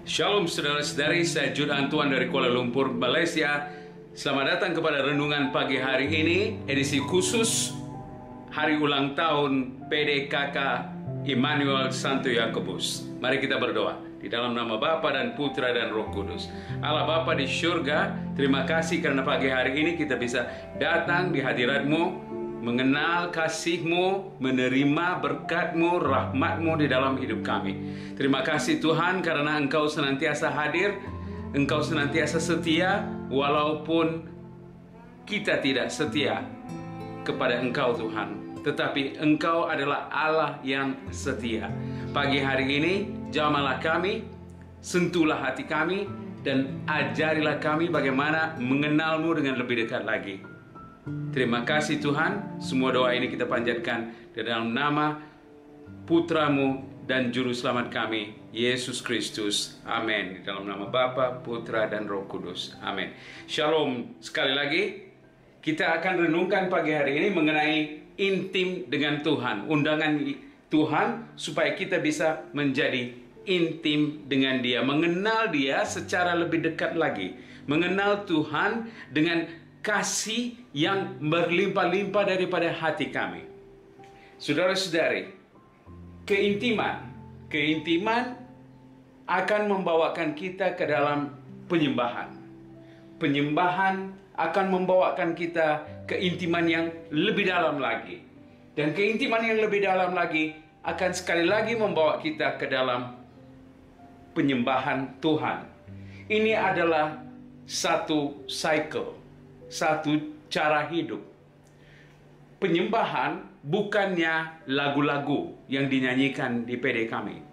Shalom saudara-saudari, saya Judan Tuan dari Kuala Lumpur, Malaysia. Selamat datang kepada renungan pagi hari ini, edisi khusus hari ulang tahun PDKK Immanuel Santo Yakobus. Mari kita berdoa. Di dalam nama Bapa dan Putra dan Roh Kudus. Allah Bapa di surga, terima kasih karena pagi hari ini kita bisa datang di hadirat-Mu, mengenal kasih-Mu, menerima berkat-Mu, rahmat-Mu di dalam hidup kami. Terima kasih Tuhan karena Engkau senantiasa hadir, Engkau senantiasa setia, walaupun kita tidak setia kepada Engkau Tuhan. Tetapi Engkau adalah Allah yang setia. Pagi hari ini, jamahlah kami, sentuhlah hati kami, dan ajarilah kami bagaimana mengenal-Mu dengan lebih dekat lagi. Terima kasih Tuhan, semua doa ini kita panjatkan di dalam nama Putra-Mu dan Juru Selamat kami, Yesus Kristus. Amin. Di dalam nama Bapa, Putra, dan Roh Kudus. Amin. Shalom. Sekali lagi, kita akan renungkan pagi hari ini mengenai intim dengan Tuhan. Undangan Tuhan supaya kita bisa menjadi intim dengan Dia. Mengenal Dia secara lebih dekat lagi. Mengenal Tuhan dengan kasih yang berlimpah-limpah daripada hati kami. Saudara-saudari, keintiman akan membawakan kita ke dalam penyembahan. Penyembahan akan membawakan kita ke intiman yang lebih dalam lagi. Dan keintiman yang lebih dalam lagi akan sekali lagi membawa kita ke dalam penyembahan Tuhan. Ini adalah satu cycle, satu cara hidup. Penyembahan bukannya lagu-lagu yang dinyanyikan di PD kami.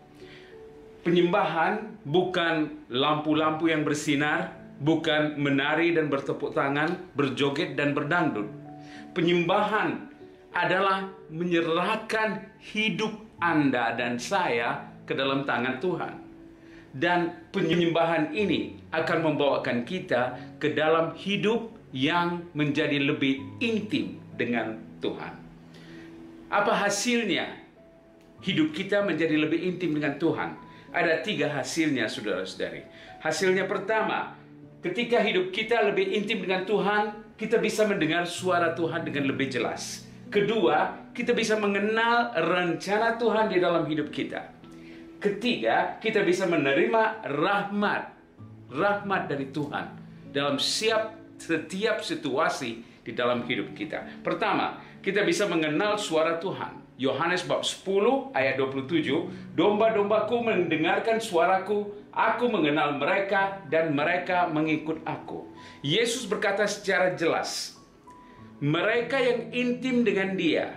Penyembahan bukan lampu-lampu yang bersinar, bukan menari dan bertepuk tangan, berjoget dan berdangdut. Penyembahan adalah menyerahkan hidup Anda dan saya ke dalam tangan Tuhan. Dan penyembahan ini akan membawakan kita ke dalam hidup yang menjadi lebih intim dengan Tuhan. Apa hasilnya hidup kita menjadi lebih intim dengan Tuhan? Ada 3 hasilnya, saudara-saudari. Hasilnya pertama, ketika hidup kita lebih intim dengan Tuhan, kita bisa mendengar suara Tuhan dengan lebih jelas. Kedua, kita bisa mengenal rencana Tuhan di dalam hidup kita. Ketiga, kita bisa menerima rahmat dari Tuhan dalam setiap situasi di dalam hidup kita. Pertama, kita bisa mengenal suara Tuhan. Yohanes bab 10 ayat 27, domba-dombaku mendengarkan suaraku, aku mengenal mereka dan mereka mengikut aku. Yesus berkata secara jelas, mereka yang intim dengan Dia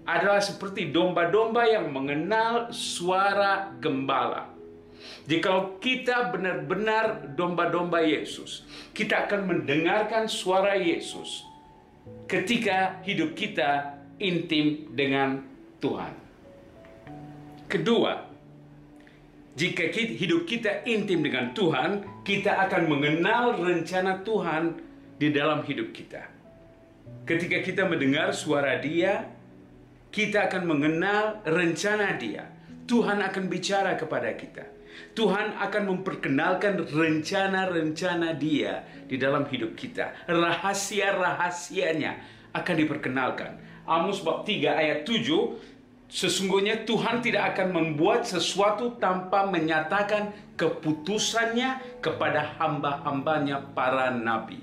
adalah seperti domba-domba yang mengenal suara gembala. Jika kita benar-benar domba-domba Yesus, kita akan mendengarkan suara Yesus ketika hidup kita intim dengan Tuhan. Kedua, jika hidup kita intim dengan Tuhan, kita akan mengenal rencana Tuhan di dalam hidup kita. Ketika kita mendengar suara Dia, kita akan mengenal rencana Dia. Tuhan akan bicara kepada kita. Tuhan akan memperkenalkan rencana-rencana Dia di dalam hidup kita. Rahasia-rahasianya akan diperkenalkan. Amos bab 3 ayat 7, sesungguhnya Tuhan tidak akan membuat sesuatu tanpa menyatakan keputusannya kepada hamba-hambanya para nabi.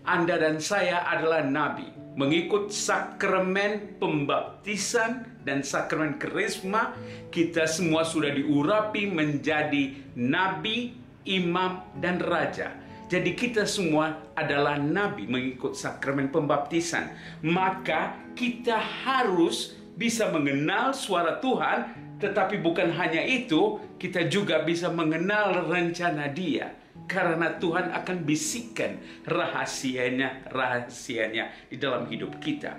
Anda dan saya adalah nabi, mengikut sakramen pembaptisan dan sakramen karisma. Kita semua sudah diurapi menjadi nabi, imam, dan raja. Jadi kita semua adalah nabi mengikut sakramen pembaptisan. Maka kita harus bisa mengenal suara Tuhan, tetapi bukan hanya itu, kita juga bisa mengenal rencana Dia. Karena Tuhan akan bisikkan rahasianya di dalam hidup kita.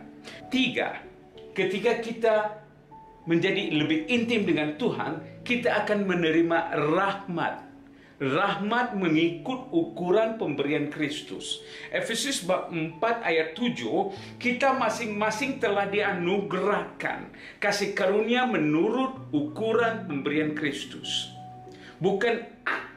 3, ketika kita menjadi lebih intim dengan Tuhan, kita akan menerima rahmat. Rahmat mengikut ukuran pemberian Kristus. Efesus bab 4 ayat 7, kita masing-masing telah dianugerahkan kasih karunia menurut ukuran pemberian Kristus. Bukan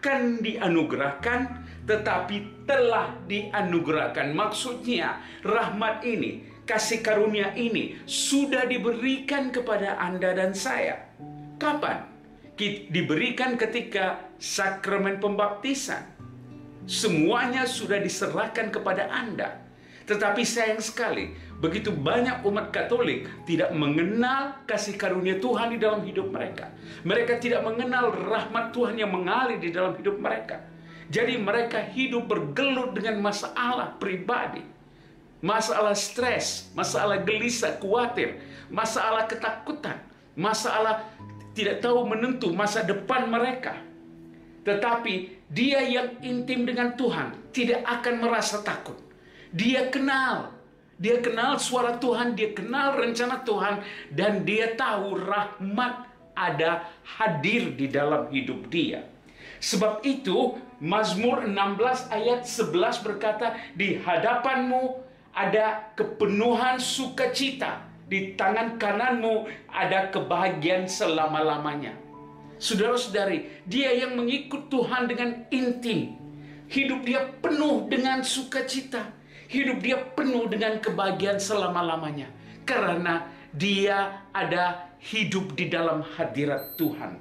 akan dianugerahkan, tetapi telah dianugerahkan. Maksudnya, rahmat ini, kasih karunia ini sudah diberikan kepada Anda dan saya. Kapan? Diberikan ketika sakramen pembaptisan. Semuanya sudah diserahkan kepada Anda. Tetapi sayang sekali, begitu banyak umat Katolik tidak mengenal kasih karunia Tuhan di dalam hidup mereka. Mereka tidak mengenal rahmat Tuhan yang mengalir di dalam hidup mereka. Jadi mereka hidup bergelut dengan masalah pribadi. Masalah stres, masalah gelisah, khawatir, masalah ketakutan, masalah tidak tahu menentu masa depan mereka. Tetapi dia yang intim dengan Tuhan tidak akan merasa takut. Dia kenal suara Tuhan, dia kenal rencana Tuhan, dan dia tahu rahmat ada hadir di dalam hidup dia. Sebab itu Mazmur 16 ayat 11 berkata, di hadapanmu ada kepenuhan sukacita, di tangan kananmu ada kebahagiaan selama-lamanya. Saudara-saudari, dia yang mengikut Tuhan dengan intim, hidup dia penuh dengan sukacita. Hidup dia penuh dengan kebahagiaan selama-lamanya. Karena dia ada hidup di dalam hadirat Tuhan.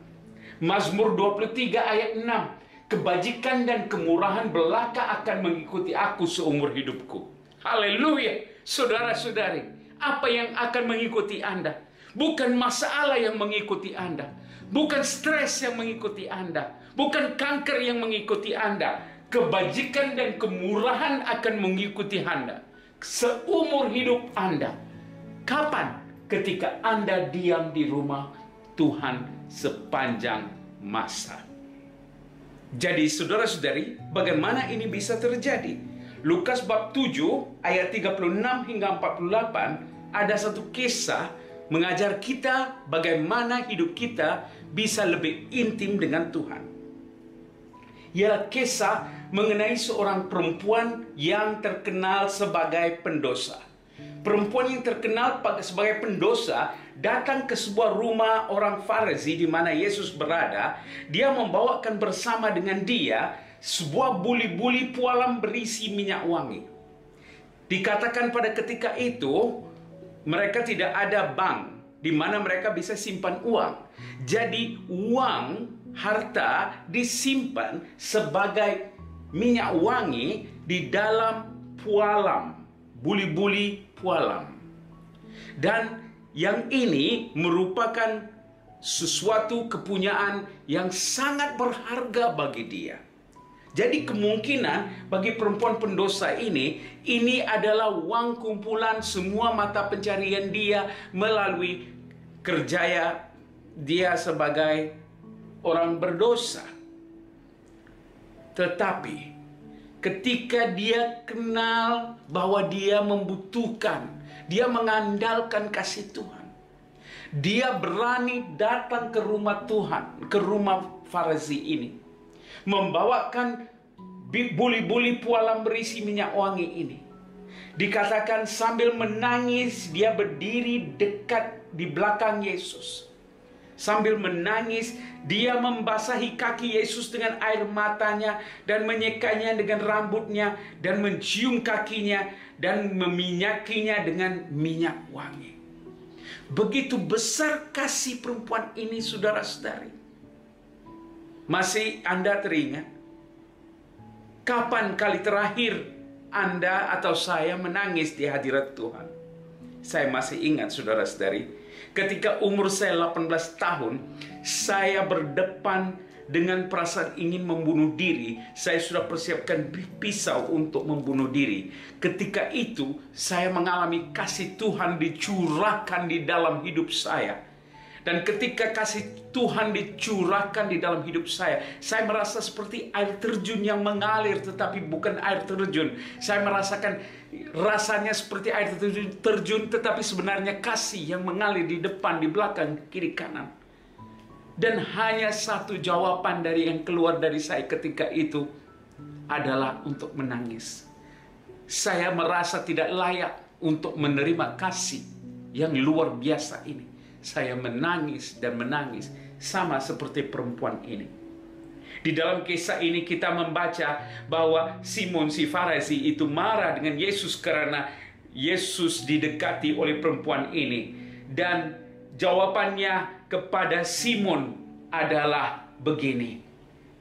Mazmur 23 ayat 6. Kebajikan dan kemurahan belaka akan mengikuti aku seumur hidupku. Haleluya. Saudara-saudari, apa yang akan mengikuti Anda? Bukan masalah yang mengikuti Anda. Bukan stres yang mengikuti Anda. Bukan kanker yang mengikuti Anda. Kebajikan dan kemurahan akan mengikuti Anda seumur hidup Anda. Kapan? Ketika Anda diam di rumah Tuhan sepanjang masa. Jadi saudara-saudari, bagaimana ini bisa terjadi? Lukas bab 7 ayat 36 hingga 48 ada satu kisah mengajar kita bagaimana hidup kita bisa lebih intim dengan Tuhan. Ialah kisah mengenai seorang perempuan yang terkenal sebagai pendosa. Perempuan yang terkenal sebagai pendosa datang ke sebuah rumah orang Farisi di mana Yesus berada. Dia membawakan bersama dengan dia sebuah buli-buli pualam berisi minyak wangi. Dikatakan pada ketika itu mereka tidak ada bank di mana mereka bisa simpan uang. Jadi uang, harta disimpan sebagai minyak wangi di dalam pualam, buli-buli pualam. Dan yang ini merupakan sesuatu kepunyaan yang sangat berharga bagi dia. Jadi kemungkinan bagi perempuan pendosa ini adalah uang kumpulan semua mata pencarian dia melalui kerjaya dia sebagai orang berdosa. Tetapi ketika dia kenal bahwa dia membutuhkan, dia mengandalkan kasih Tuhan, dia berani datang ke rumah Tuhan, ke rumah Farisi ini, membawakan buli-buli pualam berisi minyak wangi ini. Dikatakan sambil menangis dia berdiri dekat di belakang Yesus. Sambil menangis, dia membasahi kaki Yesus dengan air matanya dan menyekanya dengan rambutnya dan mencium kakinya dan meminyakinya dengan minyak wangi. Begitu besar kasih perempuan ini, saudara-saudari. Masih Anda teringat? Kapan kali terakhir Anda atau saya menangis di hadirat Tuhan? Saya masih ingat, saudara-saudari. Ketika umur saya 18 tahun, saya berdepan dengan perasaan ingin membunuh diri. Saya sudah persiapkan pisau untuk membunuh diri. Ketika itu, saya mengalami kasih Tuhan dicurahkan di dalam hidup saya. Dan ketika kasih Tuhan dicurahkan di dalam hidup saya merasa seperti air terjun yang mengalir, tetapi bukan air terjun. Saya merasakan rasanya seperti air terjun, tetapi sebenarnya kasih yang mengalir di depan, di belakang, kiri, kanan. Dan hanya satu jawaban dari yang keluar dari saya ketika itu adalah untuk menangis. Saya merasa tidak layak untuk menerima kasih yang luar biasa ini. Saya menangis dan menangis sama seperti perempuan ini. Di dalam kisah ini kita membaca bahwa Simon si Farisi itu marah dengan Yesus karena Yesus didekati oleh perempuan ini. Dan jawabannya kepada Simon adalah begini.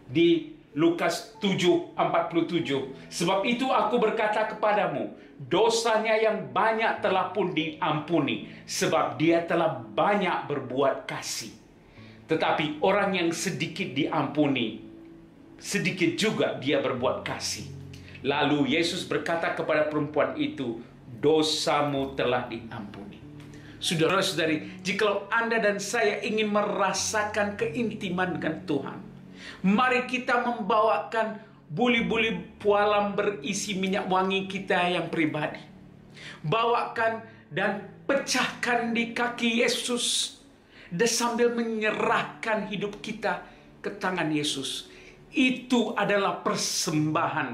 Di Lukas 7:47, sebab itu aku berkata kepadamu, dosanya yang banyak telah pun diampuni, sebab dia telah banyak berbuat kasih. Tetapi orang yang sedikit diampuni, sedikit juga dia berbuat kasih. Lalu Yesus berkata kepada perempuan itu, dosamu telah diampuni. Saudara-saudari, jikalau Anda dan saya ingin merasakan keintiman dengan Tuhan, mari kita membawakan buli-buli pualam berisi minyak wangi kita yang pribadi. Bawakan dan pecahkan di kaki Yesus, dan sambil menyerahkan hidup kita ke tangan Yesus. Itu adalah persembahan.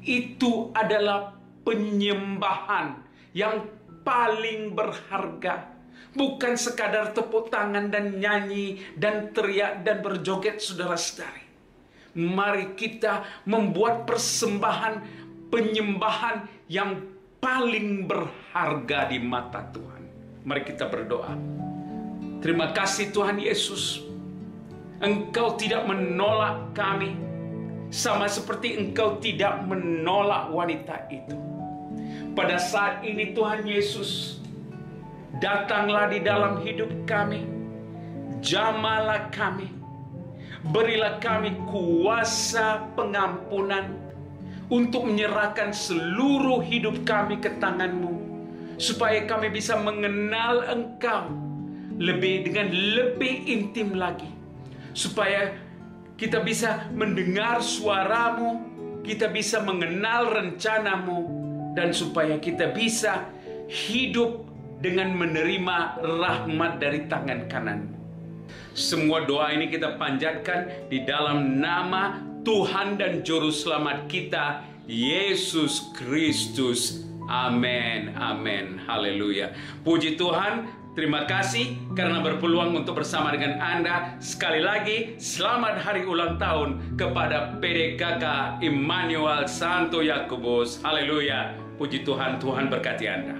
Itu adalah penyembahan yang paling berharga. Bukan sekadar tepuk tangan dan nyanyi dan teriak dan berjoget, saudara-saudari. Mari kita membuat persembahan, penyembahan yang paling berharga di mata Tuhan. Mari kita berdoa. Terima kasih Tuhan Yesus. Engkau tidak menolak kami, sama seperti Engkau tidak menolak wanita itu. Pada saat ini Tuhan Yesus, datanglah di dalam hidup kami, jamalah kami, berilah kami kuasa pengampunan untuk menyerahkan seluruh hidup kami ke tangan-Mu, supaya kami bisa mengenal Engkau dengan lebih intim lagi, supaya kita bisa mendengar suara-Mu, kita bisa mengenal rencana-Mu, dan supaya kita bisa hidup dengan menerima rahmat dari tangan kanan-Mu. Semua doa ini kita panjatkan di dalam nama Tuhan dan Juru Selamat kita, Yesus Kristus. Amin, amin, haleluya. Puji Tuhan. Terima kasih karena berpeluang untuk bersama dengan Anda. Sekali lagi, selamat hari ulang tahun kepada PDKK Immanuel Santo Yakobus. Haleluya. Puji Tuhan, Tuhan berkati Anda.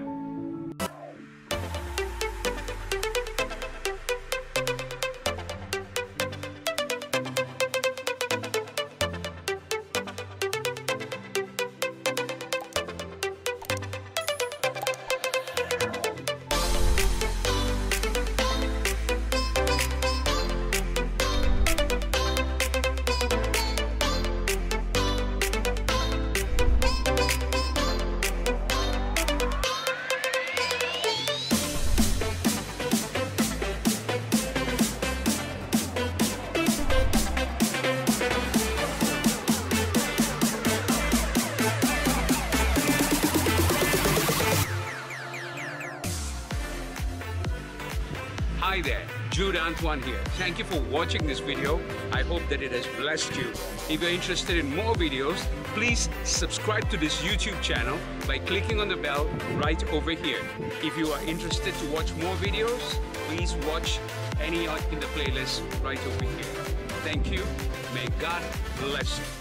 Hi there, Jude Antoine here. Thank you for watching this video. I hope that it has blessed you. If you're interested in more videos, please subscribe to this YouTube channel by clicking on the bell right over here. If you are interested to watch more videos, please watch any in the playlist right over here. Thank you. May God bless you.